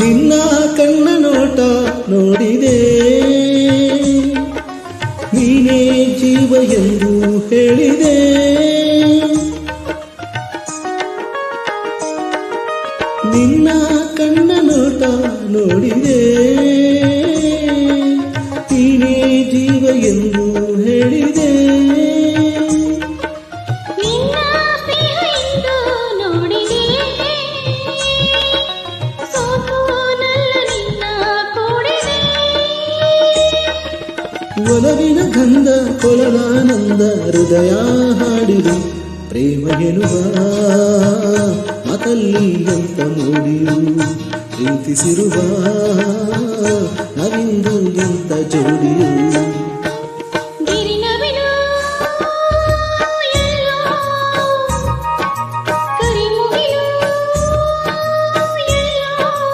ನಿನ್ನ ಕಣ್ಣ ನೋಟ ನೋಡಿದೆ, ನೀನೇ ಜೀವ ಎಂದು ಹೇಳಿದೆ. ನಿನ್ನ ಕಣ್ಣ ನೋಟ ನೋಡಿದೆ, ನೀನೇ ಜೀವ ಎಂದು ಹೇಳಿದೆ. ಒಲವಿನ ಗಂಧ ಕೊಳಲಾನಂದ ಹೃದಯ ಹಾಡಿದೆ, ಪ್ರೇಮ ಎನ್ನುವ ಮಾತಲ್ಲಿ ಎಂತ ಮೂಡಿಯು, ಪ್ರೀತಿಸಿರುವ ನಾವಿಂದು ಎಂತ ಜೋಡಿಯು.